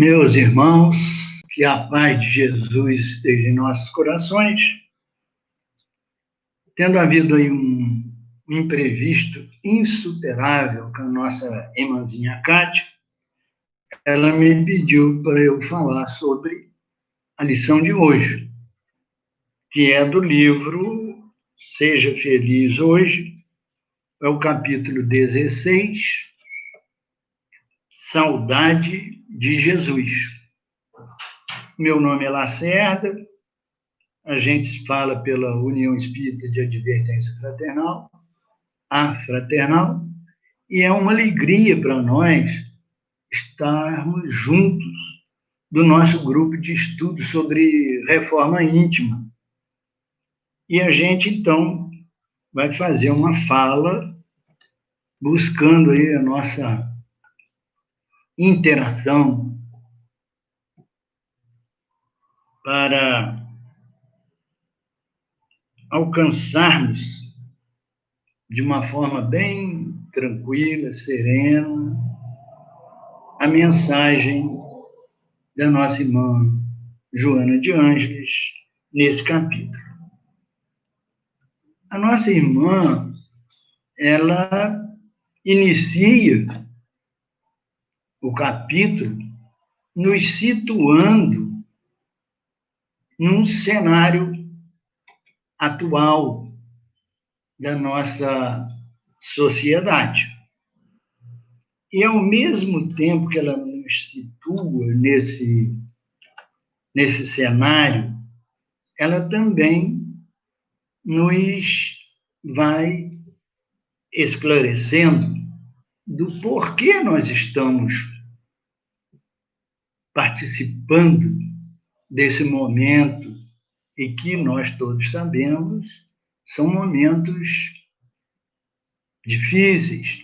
Meus irmãos, que a paz de Jesus esteja em nossos corações. Tendo havido aí um imprevisto insuperável com a nossa irmãzinha Kátia, ela me pediu para eu falar sobre a lição de hoje, que é do livro Seja Feliz Hoje, é o capítulo 16, Saudade de Jesus. Meu nome é Lacerda, a gente se fala pela União Espírita de Advertência Fraternal, a Fraternal, e é uma alegria para nós estarmos juntos do nosso grupo de estudo sobre reforma íntima. E a gente, então, vai fazer uma fala buscando aí a nossa interação para alcançarmos de uma forma bem tranquila, serena, a mensagem da nossa irmã Joana de Ângeles nesse capítulo. A nossa irmã, ela inicia o capítulo nos situando num cenário atual da nossa sociedade. E, ao mesmo tempo que ela nos situa nesse cenário, ela também nos vai esclarecendo do porquê nós estamos participando desse momento e que nós todos sabemos são momentos difíceis,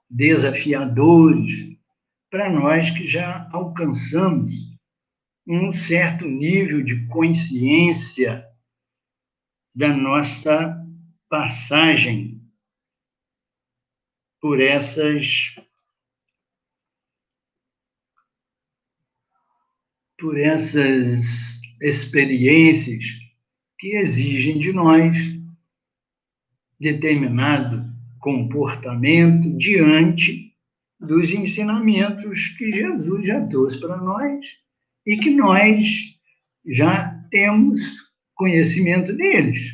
desafiadores, para nós que já alcançamos um certo nível de consciência da nossa passagem por essas experiências que exigem de nós determinado comportamento diante dos ensinamentos que Jesus já trouxe para nós e que nós já temos conhecimento deles.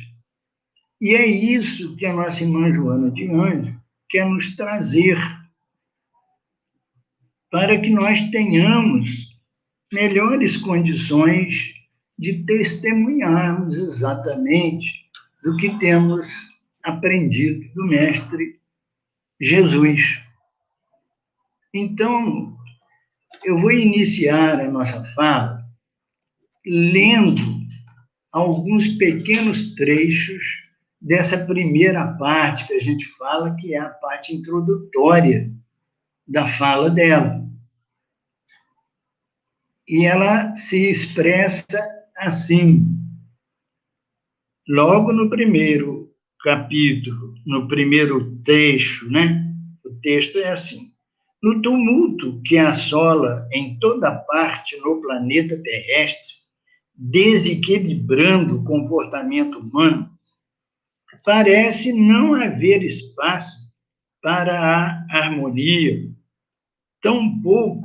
E é isso que a nossa irmã Joana de Ângeles quer nos trazer, para que nós tenhamos melhores condições de testemunharmos exatamente do que temos aprendido do Mestre Jesus. Então, eu vou iniciar a nossa fala lendo alguns pequenos trechos dessa primeira parte que a gente fala, que é a parte introdutória da fala dela. E ela se expressa assim, logo no primeiro capítulo, no primeiro trecho, né? O texto é assim: no tumulto que assola em toda parte no planeta terrestre, desequilibrando o comportamento humano, parece não haver espaço para a harmonia, tampouco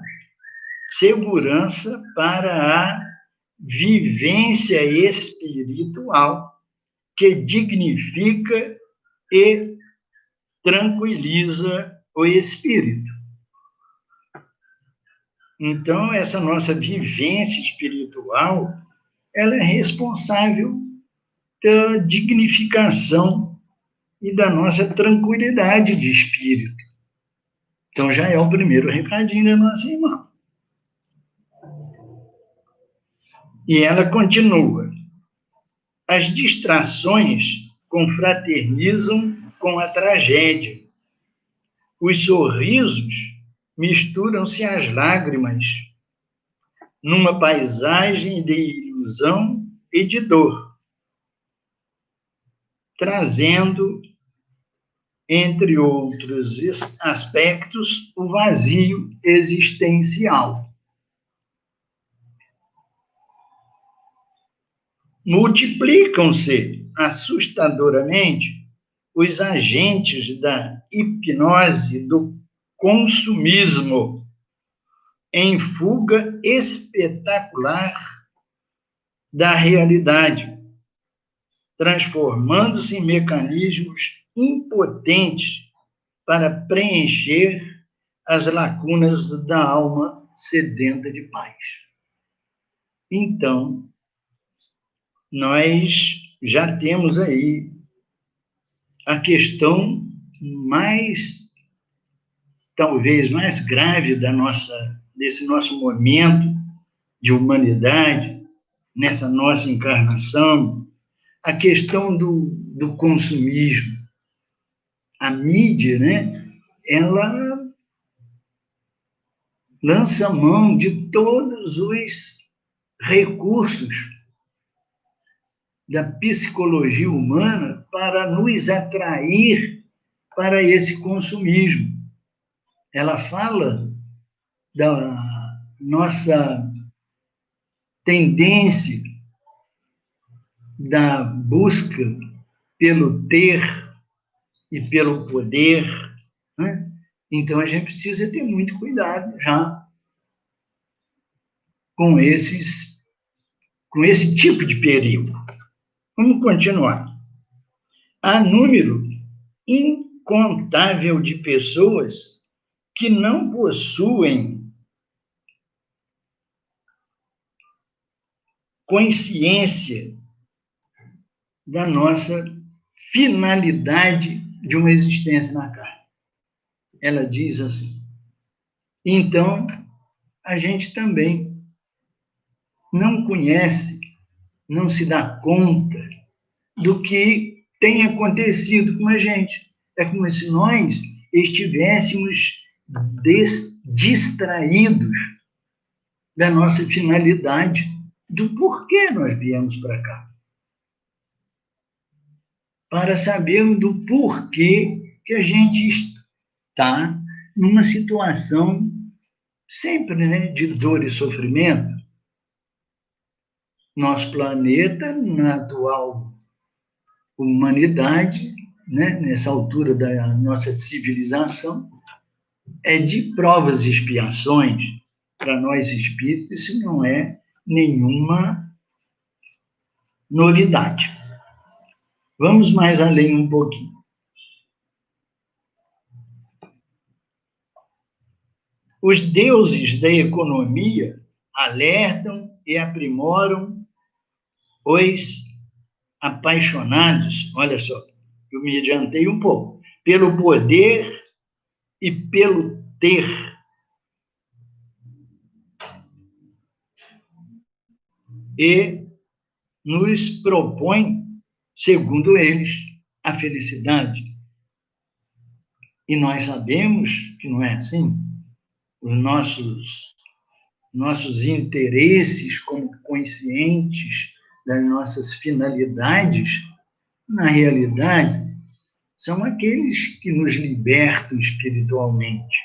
segurança para a vivência espiritual que dignifica e tranquiliza o espírito. Então, essa nossa vivência espiritual, ela é responsável pela dignificação e da nossa tranquilidade de espírito. Então, já é o primeiro recadinho da nossa irmã. E ela continua: as distrações confraternizam com a tragédia. Os sorrisos misturam-se às lágrimas, numa paisagem de ilusão e de dor, trazendo, entre outros aspectos, o vazio existencial. multiplicam-se assustadoramente os agentes da hipnose do consumismo em fuga espetacular da realidade, transformando-se em mecanismos impotentes para preencher as lacunas da alma sedenta de paz. Então, nós já temos aí a questão talvez mais grave desse nosso momento de humanidade, nessa nossa encarnação, a questão do consumismo. A mídia, né, ela lança mão de todos os recursos da psicologia humana para nos atrair para esse consumismo. Ela fala da nossa tendência da busca pelo ter e pelo poder, né? Então, a gente precisa ter muito cuidado já com esse tipo de perigo. Vamos continuar. Há número incontável de pessoas que não possuem consciência da nossa finalidade de uma existência na carne. Ela diz assim. Então, a gente também não conhece, não se dá conta do que tem acontecido com a gente. É como se nós estivéssemos distraídos da nossa finalidade, do porquê nós viemos para cá. Para saber do porquê que a gente está numa situação sempre, né, de dor e sofrimento. Nosso planeta, na atual humanidade, né, nessa altura da nossa civilização, é de provas e expiações. Para nós espíritos, isso não é nenhuma novidade. Vamos mais além um pouquinho. Os deuses da economia alertam e aprimoram os apaixonados, olha só, eu me adiantei um pouco, pelo poder e pelo ter. E nos propõe, segundo eles, a felicidade. E nós sabemos que não é assim. Os nossos interesses como conscientes das nossas finalidades, na realidade, são aqueles que nos libertam espiritualmente.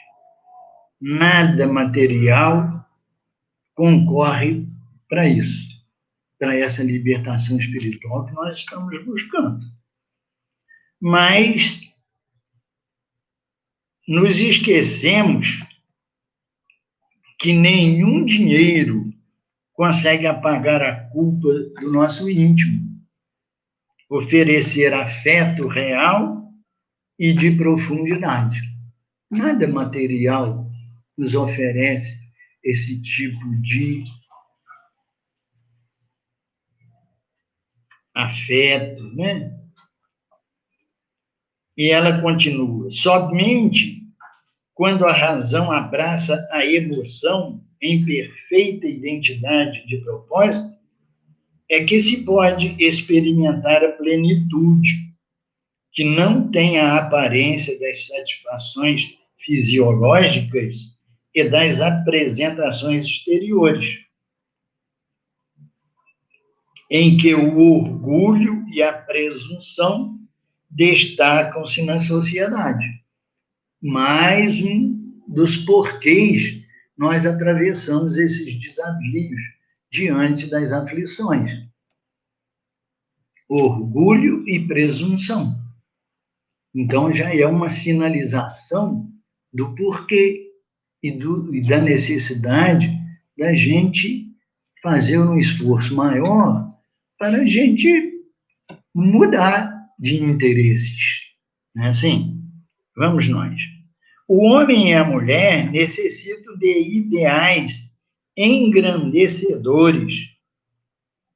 Nada material concorre para isso, para essa libertação espiritual que nós estamos buscando. Mas nos esquecemos que nenhum dinheiro consegue apagar a culpa do nosso íntimo, oferecer afeto real e de profundidade. Nada material nos oferece esse tipo de afeto, né? E ela continua, somente quando a razão abraça a emoção em perfeita identidade de propósito, é que se pode experimentar a plenitude, que não tem a aparência das satisfações fisiológicas e das apresentações exteriores, em que o orgulho e a presunção destacam-se na sociedade. Mais um dos porquês nós atravessamos esses desafios diante das aflições. orgulho e presunção. Então, já é uma sinalização do porquê e da necessidade da gente fazer um esforço maior para a gente mudar de interesses. Não é assim? Vamos nós. O homem e a mulher necessitam de ideais engrandecedores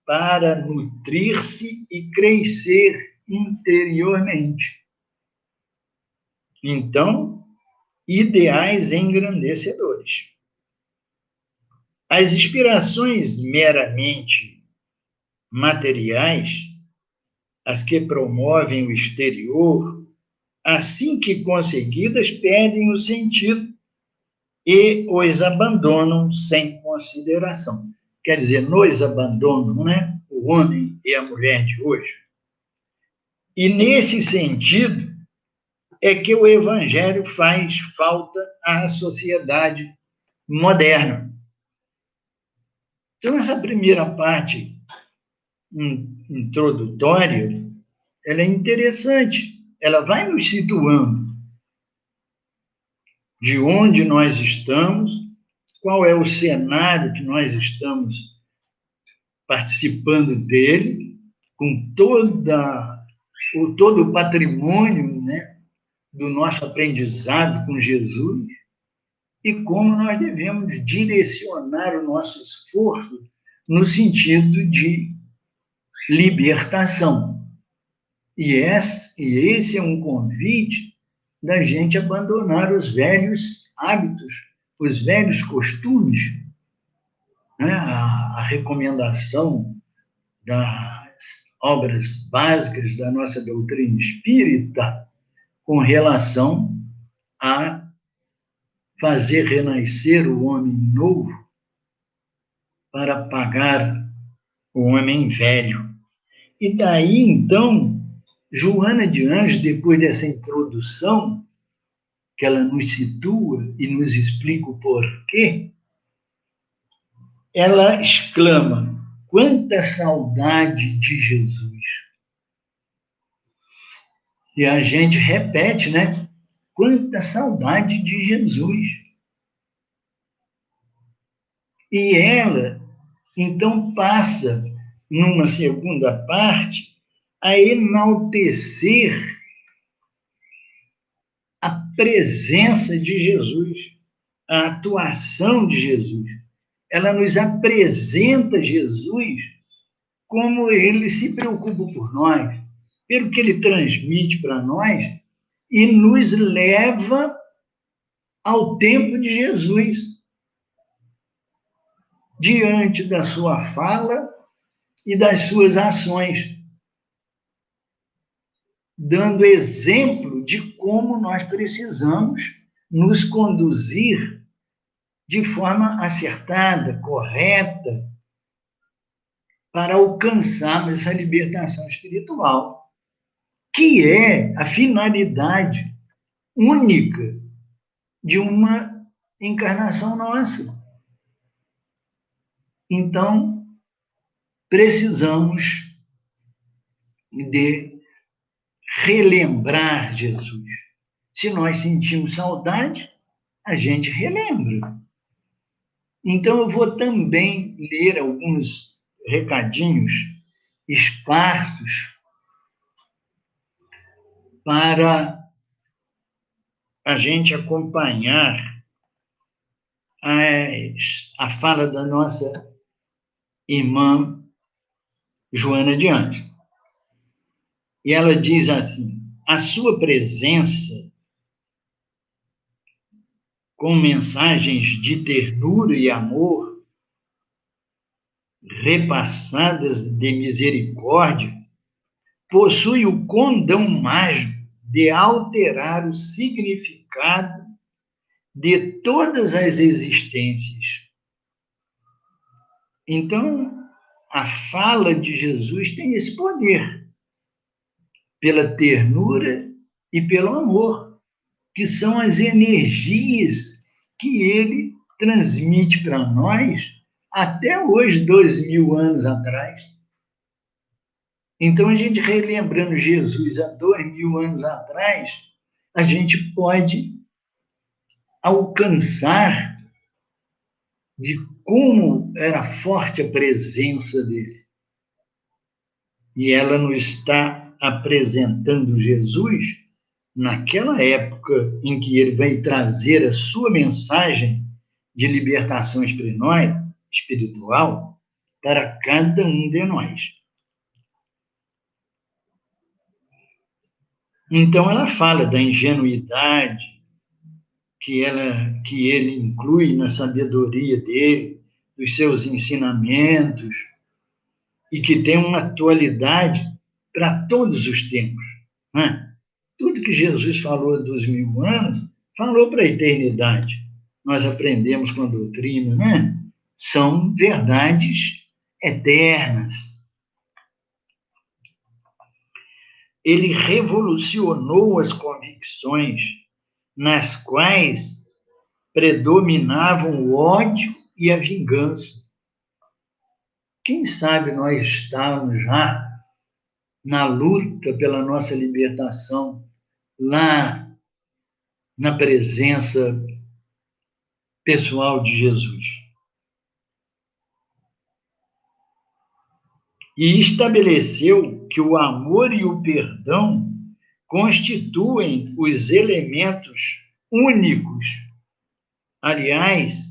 para nutrir-se e crescer interiormente. Então, ideais engrandecedores. As inspirações meramente materiais, as que promovem o exterior, assim que conseguidas, perdem o sentido e os abandonam sem consideração. Quer dizer, nos abandonam, né? O homem e a mulher de hoje. E, nesse sentido, é que o Evangelho faz falta à sociedade moderna. Então, essa primeira parte introdutória, ela é interessante. Ela vai nos situando de onde nós estamos, qual é o cenário que nós estamos participando dele, com todo o patrimônio, né, do nosso aprendizado com Jesus, e como nós devemos direcionar o nosso esforço no sentido de libertação. E esse é um convite da gente abandonar os velhos hábitos, os velhos costumes, né? A recomendação das obras básicas da nossa doutrina espírita com relação a fazer renascer o homem novo para pagar o homem velho. E daí, então, Joana de Anjos, depois dessa introdução, que ela nos situa e nos explica o porquê, ela exclama: quanta saudade de Jesus! E a gente repete, né? Quanta saudade de Jesus! E ela, então, passa, numa segunda parte, a enaltecer a presença de Jesus, a atuação de Jesus. Ela nos apresenta Jesus como ele se preocupa por nós, pelo que ele transmite para nós e nos leva ao tempo de Jesus, diante da sua fala e das suas ações, dando exemplo de como nós precisamos nos conduzir de forma acertada, correta, para alcançarmos essa libertação espiritual, que é a finalidade única de uma encarnação nossa. Então, precisamos de relembrar Jesus. Se nós sentimos saudade, a gente relembra. Então, eu vou também ler alguns recadinhos esparsos para a gente acompanhar a fala da nossa irmã Joana de Anjos. E ela diz assim: a sua presença com mensagens de ternura e amor, repassadas de misericórdia, possui o condão mágico de alterar o significado de todas as existências. Então, a fala de Jesus tem esse poder, pela ternura e pelo amor, que são as energias que ele transmite para nós até hoje, 2000 anos atrás. Então, a gente relembrando Jesus há 2000 anos atrás, a gente pode alcançar de como era forte a presença dele. E ela nos está apresentando Jesus naquela época em que ele vai trazer a sua mensagem de libertação espiritual para cada um de nós. Então, ela fala da ingenuidade que ele inclui na sabedoria dele, dos seus ensinamentos, e que tem uma atualidade para todos os tempos. Né? Tudo que Jesus falou há 2000 anos, falou para a eternidade. Nós aprendemos com a doutrina, né? São verdades eternas. Ele revolucionou as convicções nas quais predominavam o ódio e a vingança. Quem sabe nós estávamos já na luta pela nossa libertação, lá na presença pessoal de Jesus. E estabeleceu que o amor e o perdão constituem os elementos únicos, aliás,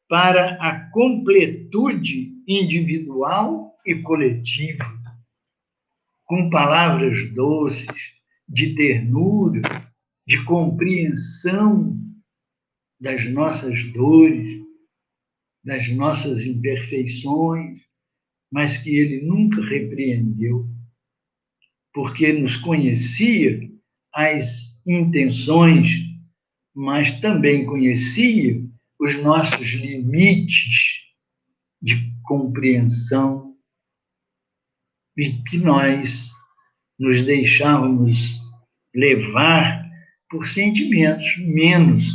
para a completude individual e coletiva, com palavras doces, de ternura, de compreensão das nossas dores, das nossas imperfeições, mas que ele nunca repreendeu, porque nos conhecia as intenções, mas também conhecia os nossos limites de compreensão e que nós nos deixávamos levar por sentimentos menos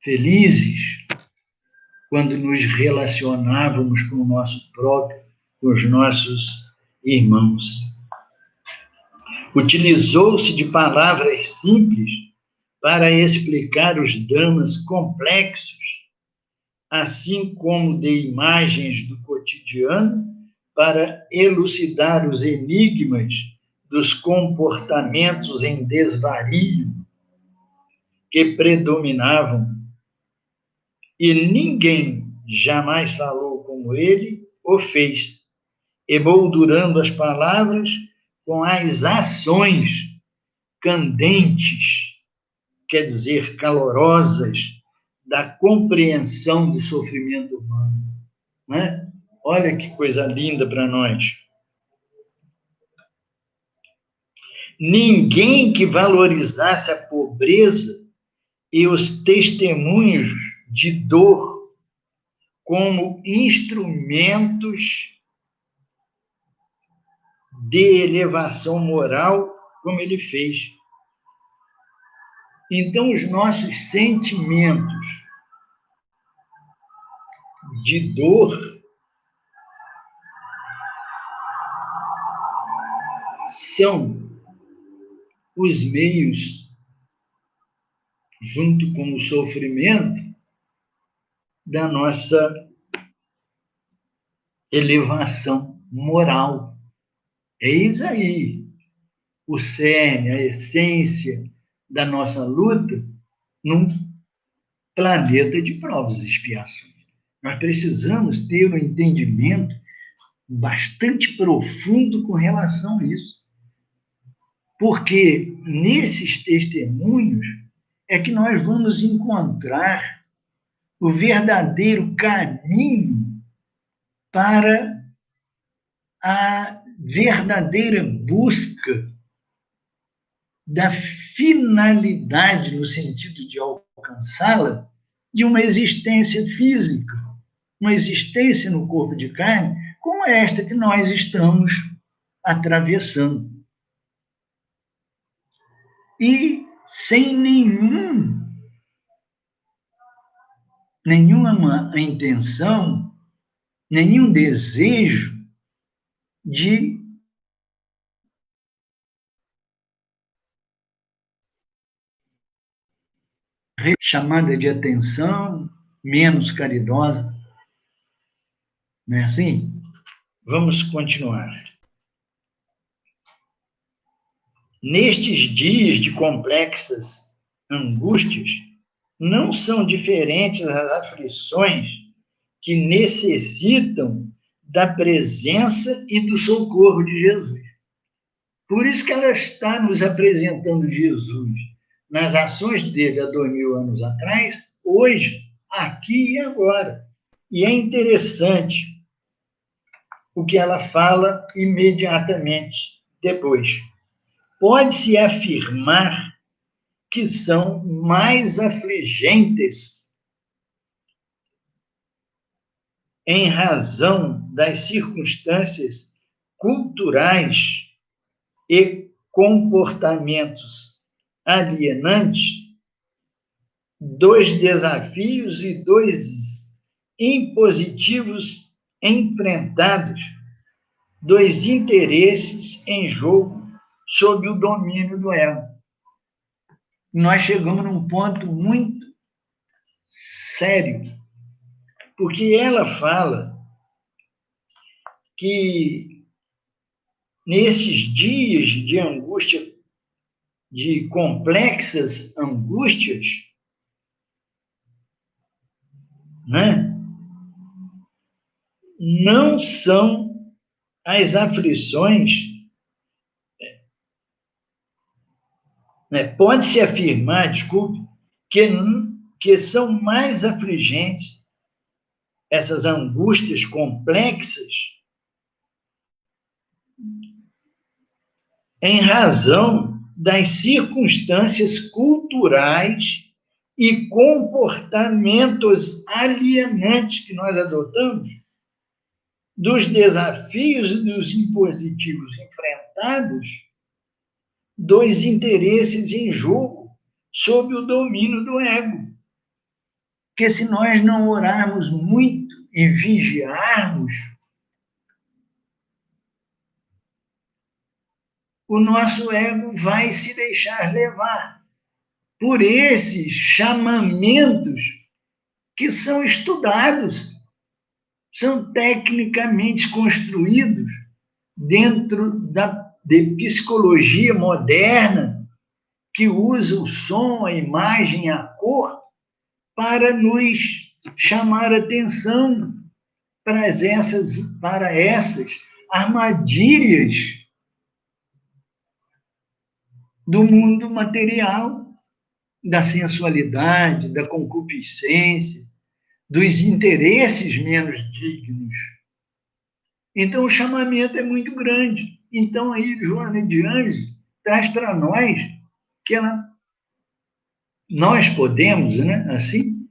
felizes quando nos relacionávamos com o nosso próprio, com os nossos irmãos. Utilizou-se de palavras simples para explicar os dramas complexos, assim como de imagens do cotidiano para elucidar os enigmas dos comportamentos em desvario que predominavam, e ninguém jamais falou como ele o fez, emoldurando as palavras com as ações candentes, quer dizer, calorosas, da compreensão do sofrimento humano. Né? Olha que coisa linda para nós. Ninguém que valorizasse a pobreza e os testemunhos de dor como instrumentos de elevação moral, como ele fez. Então, os nossos sentimentos de dor são os meios, junto com o sofrimento, da nossa elevação moral. Eis aí o cerne, a essência da nossa luta num planeta de provas e expiações. Nós precisamos ter um entendimento bastante profundo com relação a isso. Porque nesses testemunhos é que nós vamos encontrar o verdadeiro caminho para a verdadeira busca da finalidade, no sentido de alcançá-la, de uma existência física, uma existência no corpo de carne, como esta que nós estamos atravessando. E sem nenhuma intenção, nenhum desejo de chamada de atenção, menos caridosa. Não é assim? Vamos continuar. Nestes dias de complexas angústias, não são diferentes as aflições que necessitam da presença e do socorro de Jesus. Por isso que ela está nos apresentando Jesus nas ações dele há 2000 anos atrás, hoje, aqui e agora. E é interessante o que ela fala imediatamente depois. Pode-se afirmar que são mais afligentes em razão das circunstâncias culturais e comportamentos alienantes, dos desafios e dos impositivos enfrentados, dos interesses em jogo sob o domínio do ego. Nós chegamos num ponto muito sério, porque ela fala que nesses dias de angústia, de complexas angústias, né, não são as aflições, né, pode-se afirmar, desculpe, que são mais afligentes essas angústias complexas em razão das circunstâncias culturais e comportamentos alienantes que nós adotamos, dos desafios e dos impositivos enfrentados, dos interesses em jogo sob o domínio do ego. Porque se nós não orarmos muito e vigiarmos, o nosso ego vai se deixar levar por esses chamamentos que são estudados, são tecnicamente construídos dentro de psicologia moderna, que usa o som, a imagem, a cor, para nos chamar atenção para essas armadilhas do mundo material, da sensualidade, da concupiscência, dos interesses menos dignos. Então, o chamamento é muito grande. Então, aí, Joana de Ângeles traz para nós que nós podemos, né, assim,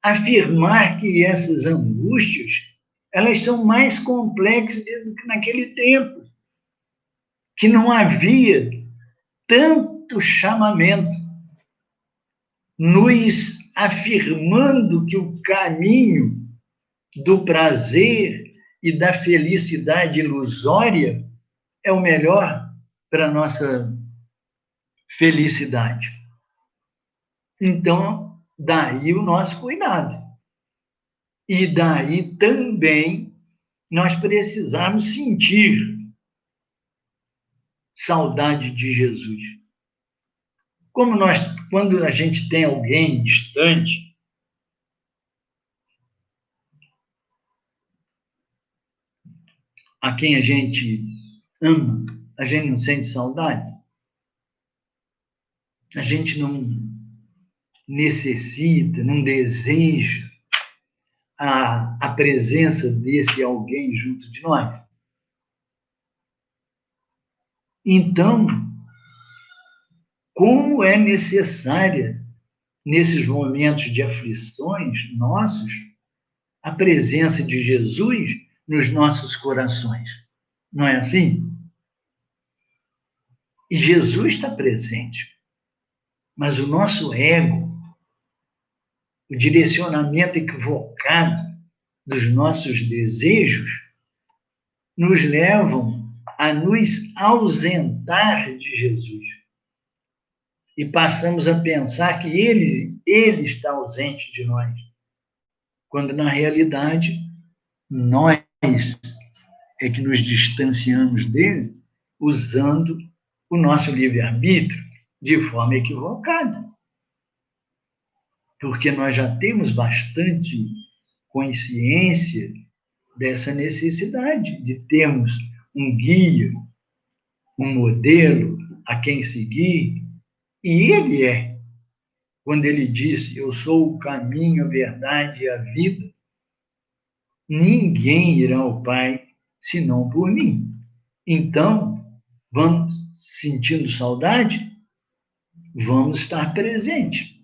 afirmar que essas angústias, elas são mais complexas do que naquele tempo, que não havia tanto chamamento, nos afirmando que o caminho do prazer e da felicidade ilusória é o melhor para a nossa felicidade. Então, daí o nosso cuidado. E daí também nós precisamos sentir saudade de Jesus. Quando a gente tem alguém distante, a quem a gente ama, a gente não sente saudade? A gente não necessita, não deseja a presença desse alguém junto de nós? Então, como é necessária, nesses momentos de aflições nossos, a presença de Jesus nos nossos corações. Não é assim? E Jesus está presente. Mas o nosso ego, o direcionamento equivocado dos nossos desejos, nos levam a nos ausentar de Jesus. E passamos a pensar que ele está ausente de nós, quando, na realidade, nós é que nos distanciamos dele usando o nosso livre-arbítrio de forma equivocada. Porque nós já temos bastante consciência dessa necessidade de termos um guia, um modelo a quem seguir, e ele é. Quando ele disse, eu sou o caminho, a verdade e a vida, ninguém irá ao Pai senão por mim. Então, vamos sentindo saudade? Vamos estar presentes.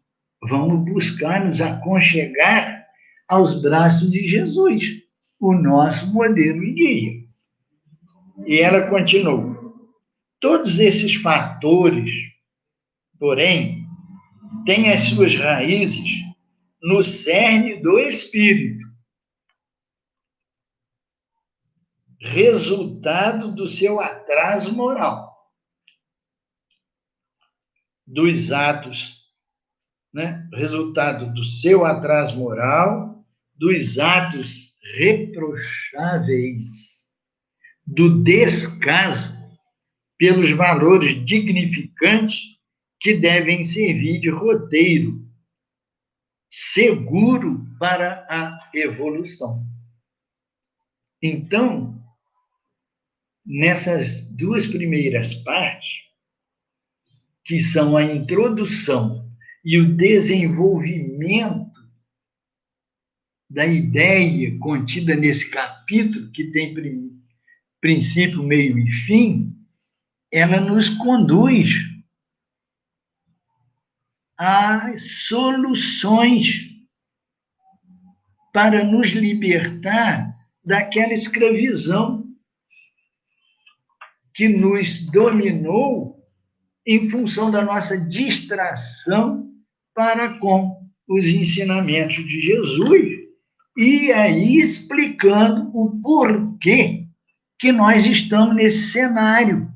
Vamos buscar nos aconchegar aos braços de Jesus, o nosso modelo e guia. E ela continuou. Todos esses fatores, porém, têm as suas raízes no cerne do espírito, resultado do seu atraso moral, dos atos, né? Resultado do seu atraso moral, dos atos reprocháveis, do descaso pelos valores dignificantes que devem servir de roteiro seguro para a evolução. Então, nessas duas primeiras partes, que são a introdução e o desenvolvimento da ideia contida nesse capítulo, que tem princípio, meio e fim, ela nos conduz às soluções para nos libertar daquela escravidão que nos dominou em função da nossa distração para com os ensinamentos de Jesus, e aí explicando o porquê que nós estamos nesse cenário,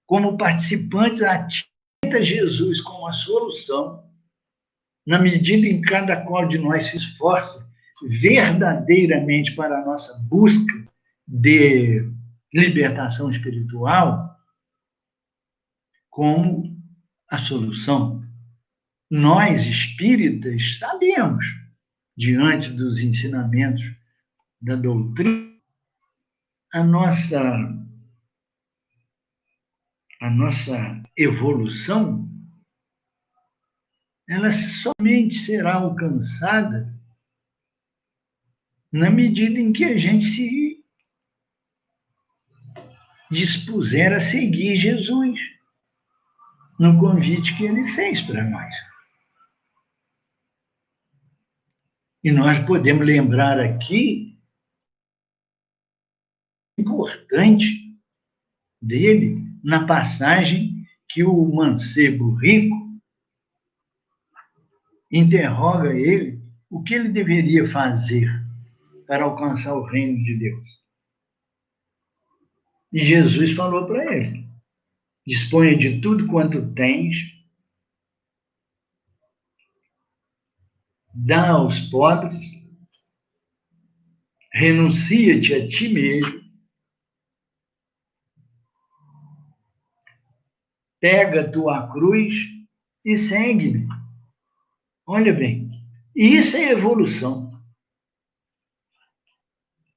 como participantes ativos de Jesus como a solução, na medida em que cada qual de nós se esforça verdadeiramente para a nossa busca de libertação espiritual, como a solução. Nós, espíritas, sabemos, diante dos ensinamentos da doutrina, a nossa evolução, ela somente será alcançada na medida em que a gente se dispuser a seguir Jesus no convite que ele fez para nós. E nós podemos lembrar aqui importante dele na passagem que o mancebo rico interroga ele o que ele deveria fazer para alcançar o reino de Deus. E Jesus falou para ele: disponha de tudo quanto tens, dá aos pobres, renuncia-te a ti mesmo, pega a tua cruz e segue-me. Olha bem, isso é evolução.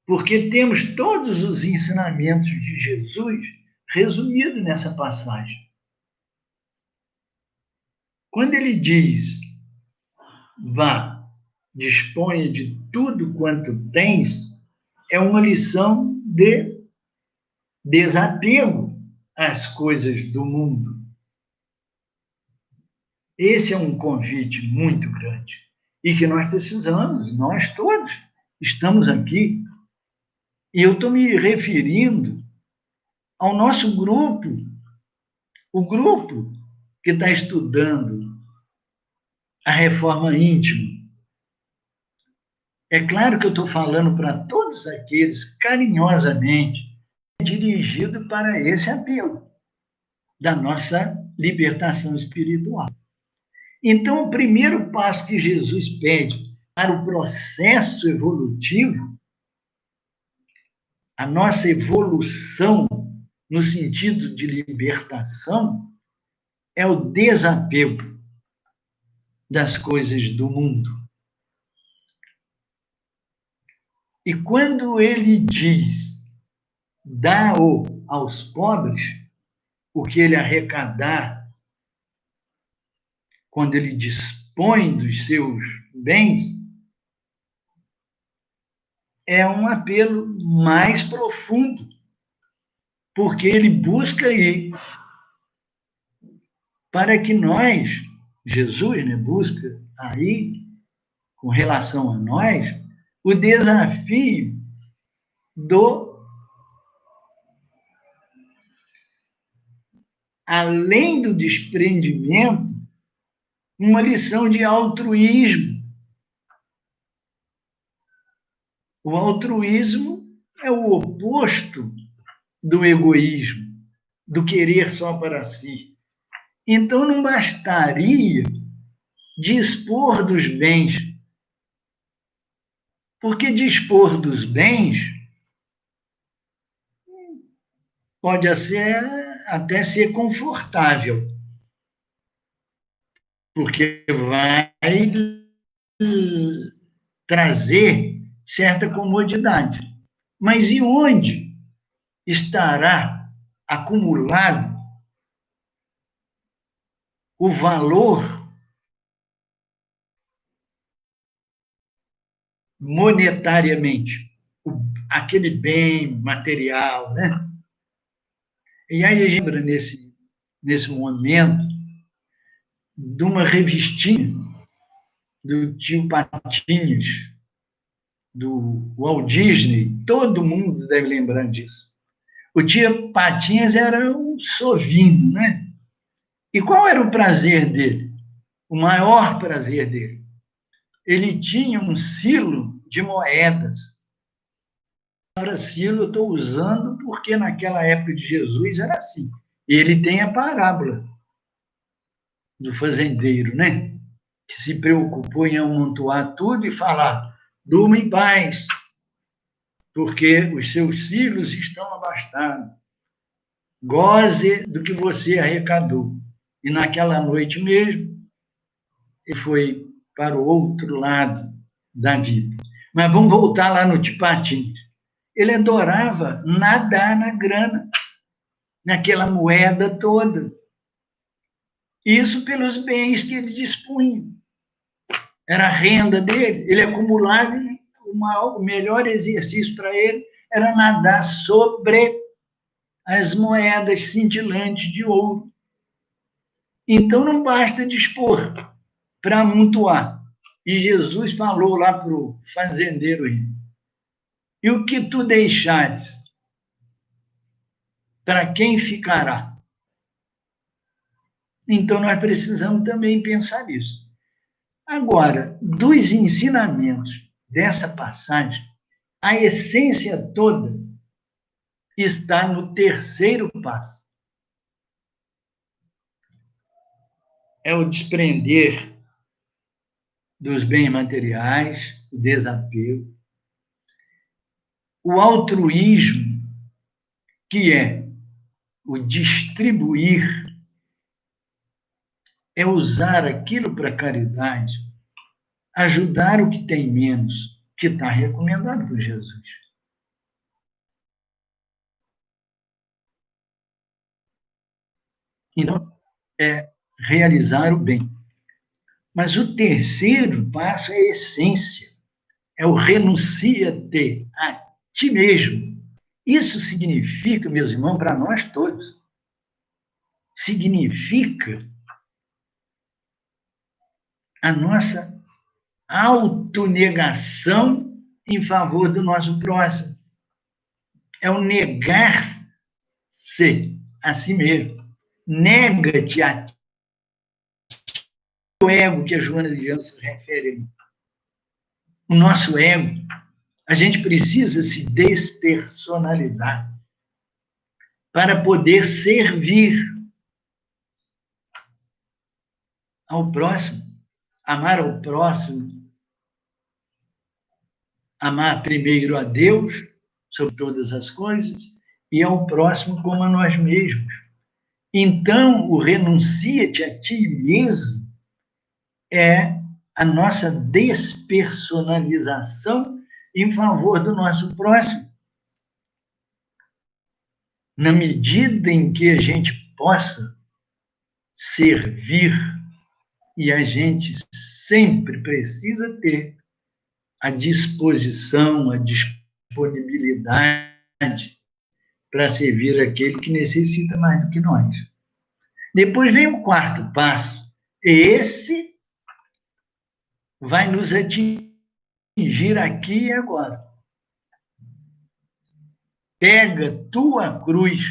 Porque temos todos os ensinamentos de Jesus resumidos nessa passagem. Quando ele diz, vá, disponha de tudo quanto tens, é uma lição de desapego às coisas do mundo. Esse é um convite muito grande e que nós precisamos, nós todos estamos aqui. E eu estou me referindo ao nosso grupo, o grupo que está estudando a reforma íntima. É claro que eu estou falando para todos aqueles, carinhosamente, dirigido para esse apelo da nossa libertação espiritual. Então, o primeiro passo que Jesus pede para o processo evolutivo, a nossa evolução no sentido de libertação, é o desapego das coisas do mundo. E quando ele diz, dá-o aos pobres, o que ele arrecadar, quando ele dispõe dos seus bens, é um apelo mais profundo, porque ele busca ir para que nós, Jesus, né, busca aí, com relação a nós, o desafio além do desprendimento, uma lição de altruísmo. O altruísmo é o oposto do egoísmo, do querer só para si. Então, não bastaria dispor dos bens, porque dispor dos bens pode até ser confortável, porque vai trazer certa comodidade. Mas e onde estará acumulado o valor monetariamente, aquele bem material, né? E aí a gente lembra nesse momento de uma revistinha do tio Patinhas, do Walt Disney, todo mundo deve lembrar disso. O tio Patinhas era um sovino, né? E qual era o prazer dele? O maior prazer dele? Ele tinha um silo de moedas. A palavra silo eu estou usando porque naquela época de Jesus era assim. Ele tem a parábola do fazendeiro, né? Que se preocupou em amontoar tudo e falar: durma em paz, porque os seus silos estão abastados. Goze do que você arrecadou. E naquela noite mesmo, ele foi para o outro lado da vida. Mas vamos voltar lá no Tipatinhas. Ele adorava nadar na grana, naquela moeda toda. Isso pelos bens que ele dispunha. Era a renda dele. Ele acumulava, o melhor exercício para ele era nadar sobre as moedas cintilantes de ouro. Então, não basta dispor para amontoar. E Jesus falou lá para o fazendeiro: e o que tu deixares, para quem ficará? Então, nós precisamos também pensar nisso. Agora, dos ensinamentos dessa passagem, a essência toda está no terceiro passo. É o desprender dos bens materiais, o desapego. O altruísmo, que é o distribuir, é usar aquilo para caridade, ajudar o que tem menos, que está recomendado por Jesus. Então, é realizar o bem. Mas o terceiro passo é a essência, é o renuncia-te a ti mesmo. Isso significa, meus irmãos, para nós todos, significa a nossa autonegação em favor do nosso próximo. É o negar-se a si mesmo. Nega-te a ti. O ego que a Joana de Anjos se refere. O nosso ego. A gente precisa se despersonalizar. para poder servir ao próximo, amar ao próximo, amar primeiro a Deus sobre todas as coisas e ao próximo como a nós mesmos. Então, o renuncia-te a ti mesmo é a nossa despersonalização em favor do nosso próximo. Na medida em que a gente possa servir, e a gente sempre precisa ter a disposição, a disponibilidade para servir aquele que necessita mais do que nós. Depois vem o quarto passo. Esse vai nos atingir aqui e agora. Pega tua cruz.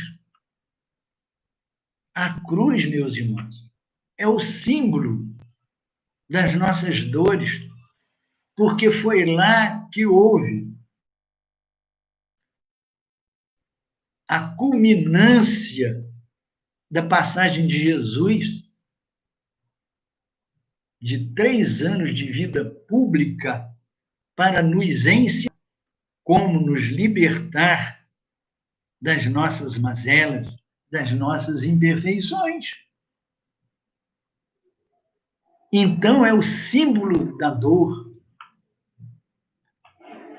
A cruz, meus irmãos, é o símbolo das nossas dores, porque foi lá que houve a culminância da passagem de Jesus de 3 anos de vida pública para nos ensinar como nos libertar das nossas mazelas, das nossas imperfeições. Então, é o símbolo da dor.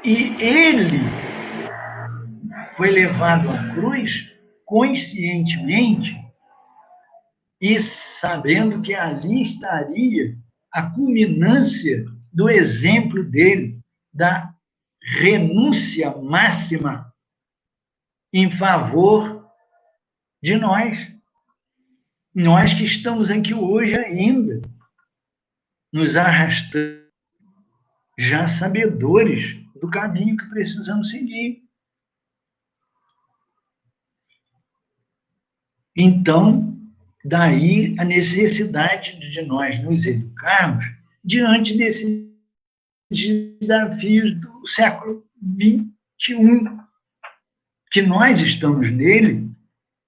E ele foi levado à cruz conscientemente e sabendo que ali estaria a culminância do exemplo dele, da renúncia máxima em favor de nós. Nós que estamos aqui hoje ainda, nos arrastando, já sabedores do caminho que precisamos seguir. Então, daí a necessidade de nós nos educarmos diante desses desafios do século XXI, que nós estamos nele,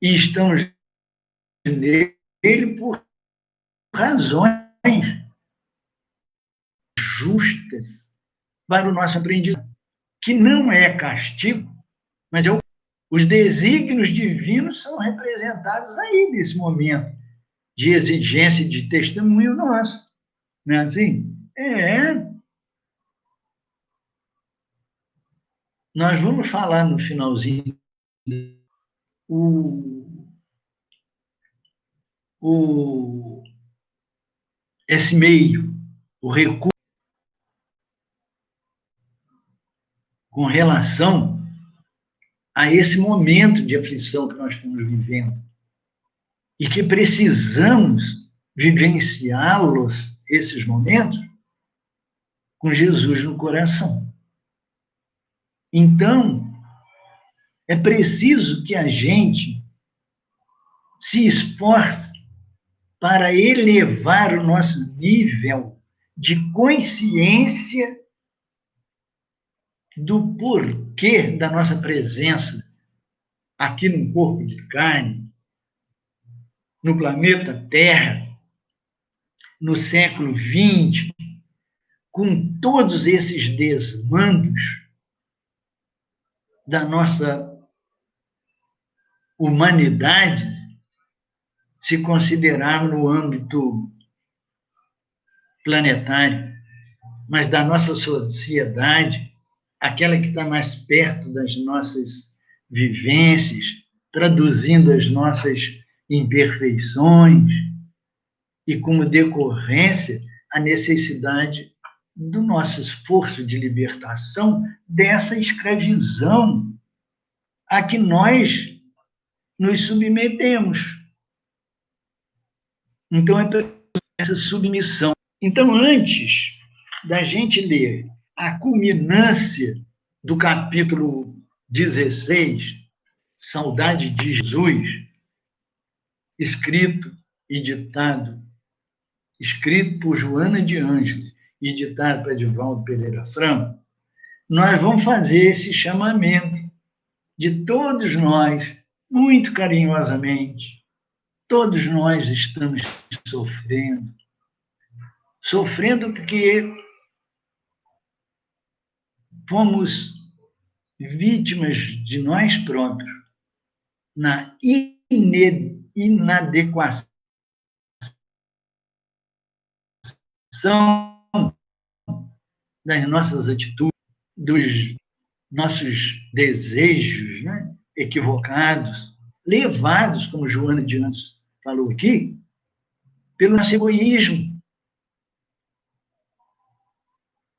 e estamos nele por razões justas para o nosso aprendizado, que não é castigo, mas é os desígnios divinos são representados aí nesse momento de exigência de testemunho nosso. Não é assim? Nós vamos falar no finalzinho esse meio, o recurso, com relação a esse momento de aflição que nós estamos vivendo e que precisamos vivenciá-los, esses momentos, com Jesus no coração. Então, é preciso que a gente se esforce para elevar o nosso nível de consciência do porquê da nossa presença aqui no corpo de carne, no planeta Terra, no século XX, com todos esses desmandos da nossa humanidade, se considerar no âmbito planetário, mas da nossa sociedade, aquela que está mais perto das nossas vivências, traduzindo as nossas imperfeições e, como decorrência, a necessidade do nosso esforço de libertação dessa escravidão a que nós nos submetemos. Então, é essa submissão. Então, antes da gente ler a culminância do capítulo 16, Saudade de Jesus, escrito por Joana de Ângeles e ditado por Edivaldo Pereira Franco, nós vamos fazer esse chamamento de todos nós muito carinhosamente. Todos nós estamos sofrendo. Sofrendo porque fomos vítimas de nós próprios na inadequação das nossas atitudes, dos nossos desejos, né, equivocados, levados, como Joana de Anjos falou aqui, pelo nosso egoísmo,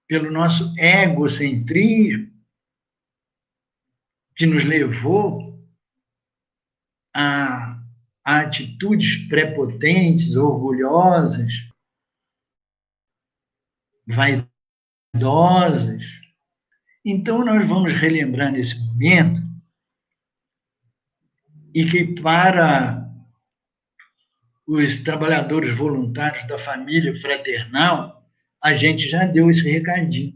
pelo nosso egocentrismo, que nos levou a atitudes prepotentes, orgulhosas, vaidosas. Então, nós vamos relembrar nesse momento e que para os trabalhadores voluntários da família fraternal, a gente já deu esse recadinho.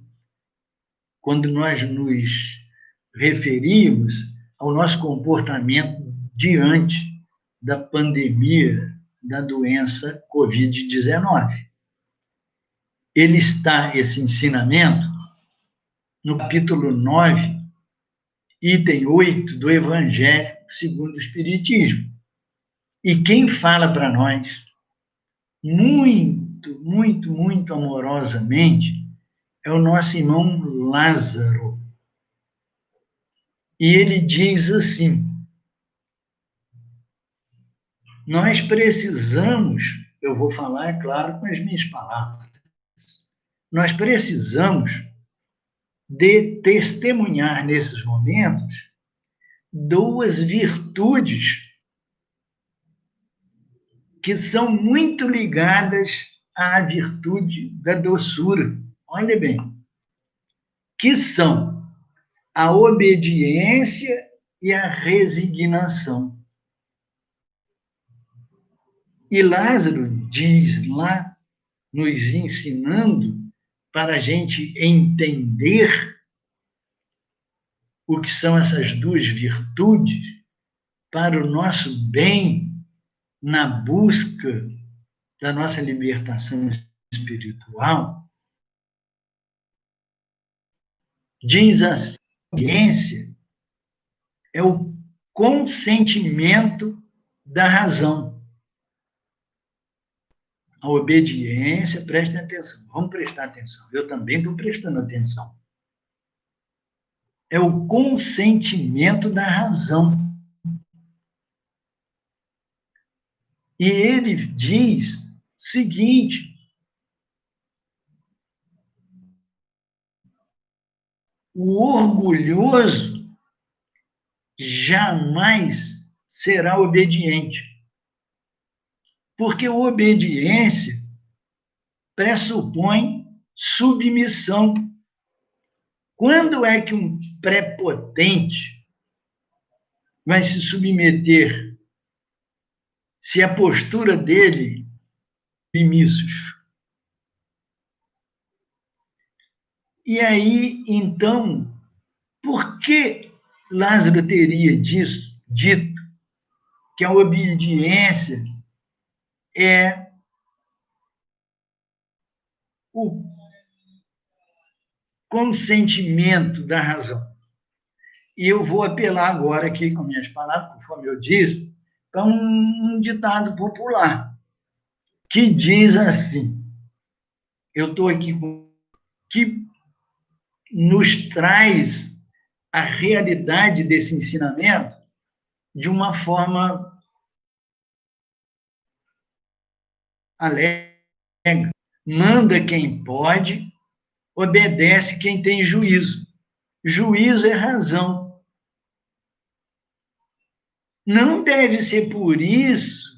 Quando nós nos referimos ao nosso comportamento diante da pandemia da doença Covid-19. Ele está, esse ensinamento, no capítulo 9, item 8 do Evangelho segundo o Espiritismo. E quem fala para nós, muito, muito, muito amorosamente, é o nosso irmão Lázaro. E ele diz assim: nós precisamos, eu vou falar, é claro, com as minhas palavras, nós precisamos de testemunhar nesses momentos duas virtudes que são muito ligadas à virtude da doçura. Olha bem, que são a obediência e a resignação. E Lázaro diz lá, nos ensinando para a gente entender o que são essas duas virtudes para o nosso bem na busca da nossa libertação espiritual. Diz assim: a obediência é o consentimento da razão. A obediência, prestem atenção, vamos prestar atenção. Eu também estou prestando atenção. É o consentimento da razão. E ele diz o seguinte: o orgulhoso jamais será obediente. Porque a obediência pressupõe submissão. Quando é que um prepotente vai se submeter se a postura dele é submissos? E aí, então, por que Lázaro teria dito que a obediência é o consentimento da razão? E eu vou apelar agora aqui com minhas palavras, conforme eu disse, para um ditado popular, que diz assim, eu estou aqui com, que nos traz a realidade desse ensinamento de uma forma alegre. Manda quem pode, obedece quem tem juízo. Juízo é razão. Não deve ser por isso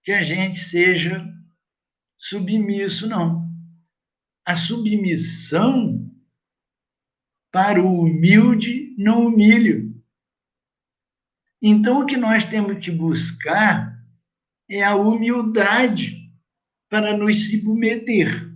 que a gente seja submisso, não. A submissão para o humilde não humilha. Então, o que nós temos que buscar é a humildade para nos submeter.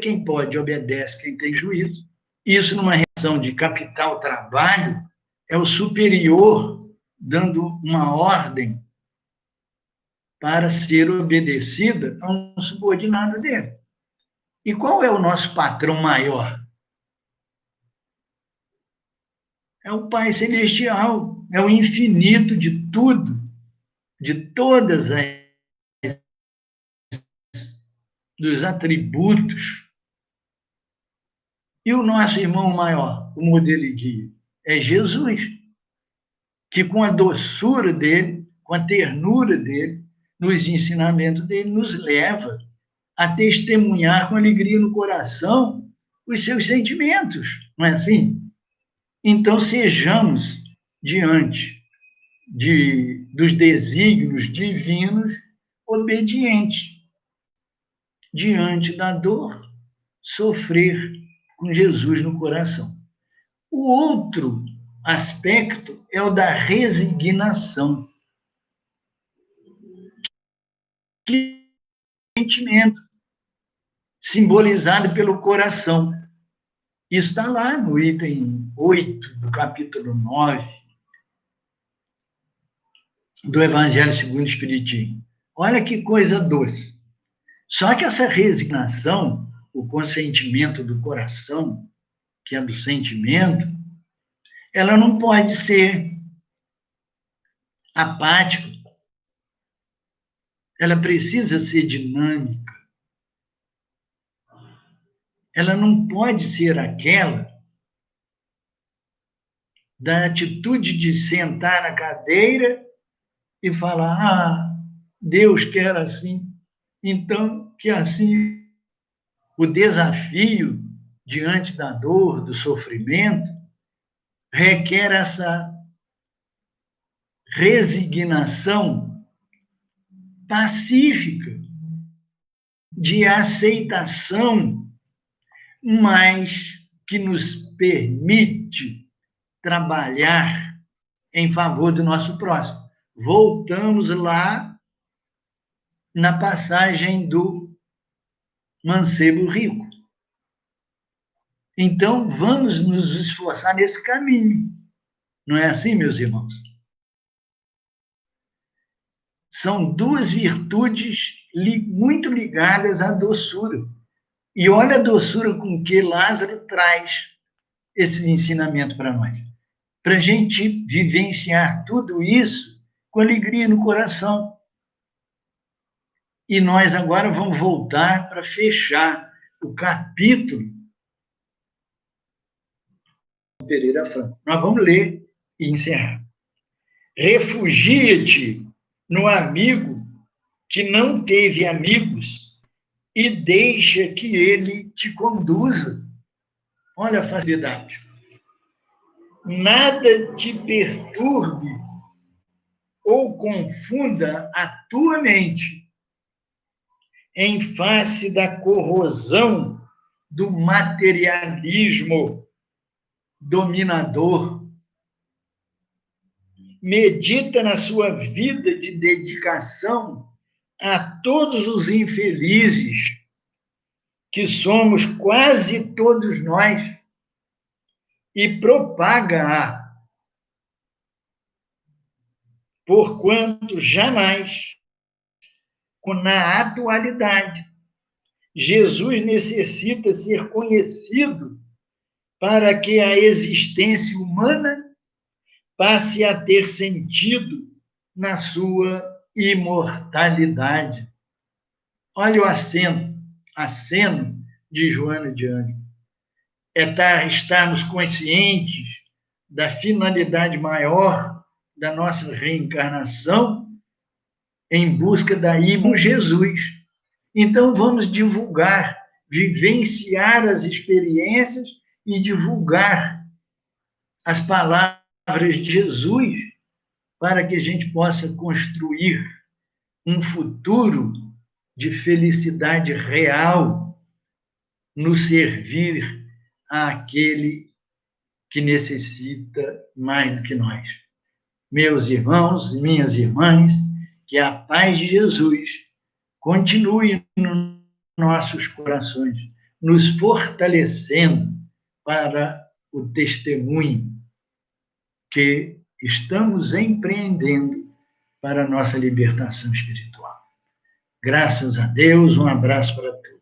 Quem pode obedece quem tem juízo. Isso numa relação de capital-trabalho é o superior dando uma ordem para ser obedecida a um subordinado dele. E qual é o nosso patrão maior? É o Pai Celestial, é o infinito de tudo, de todas as dos atributos. E o nosso irmão maior, o modelo e guia, é Jesus, que com a doçura dele, com a ternura dele, nos ensinamentos dele, nos leva a testemunhar com alegria no coração os seus sentimentos, não é assim? Então, sejamos diante dos desígnios divinos obedientes, diante da dor, sofrer com Jesus no coração. O outro aspecto é o da resignação, que é o sentimento simbolizado pelo coração. Isso está lá no item 8 do capítulo 9 do Evangelho segundo o Espiritismo. Olha que coisa doce. Só que essa resignação, o consentimento do coração, que é do sentimento, ela não pode ser apática. Ela precisa ser dinâmica. Ela não pode ser aquela da atitude de sentar na cadeira e falar: ah, Deus quer assim, então que assim. O desafio diante da dor, do sofrimento, requer essa resignação pacífica, de aceitação, mas que nos permite trabalhar em favor do nosso próximo. Voltamos lá na passagem do mancebo rico. Então, vamos nos esforçar nesse caminho. Não é assim, meus irmãos? São duas virtudes muito ligadas à doçura. E olha a doçura com que Lázaro traz esse ensinamento para nós. Para a gente vivenciar tudo isso com alegria no coração. E nós agora vamos voltar para fechar o capítulo Pereira Franco. Nós vamos ler e encerrar. Refugia-te no amigo que não teve amigos e deixa que ele te conduza. Olha a facilidade. Nada te perturbe ou confunda a tua mente em face da corrosão do materialismo dominador. Medita na sua vida de dedicação a todos os infelizes, que somos quase todos nós, e propaga-a, porquanto jamais, na atualidade, Jesus necessita ser conhecido para que a existência humana passe a ter sentido na sua imortalidade. Olha o aceno de Joana de Ângeles. Estarmos conscientes da finalidade maior da nossa reencarnação em busca da com Jesus. Então, vamos divulgar, vivenciar as experiências e divulgar as palavras de Jesus para que a gente possa construir um futuro de felicidade real no servir àquele que necessita mais do que nós. Meus irmãos e minhas irmãs, que a paz de Jesus continue nos nossos corações, nos fortalecendo para o testemunho que estamos empreendendo para a nossa libertação espiritual. Graças a Deus, um abraço para todos.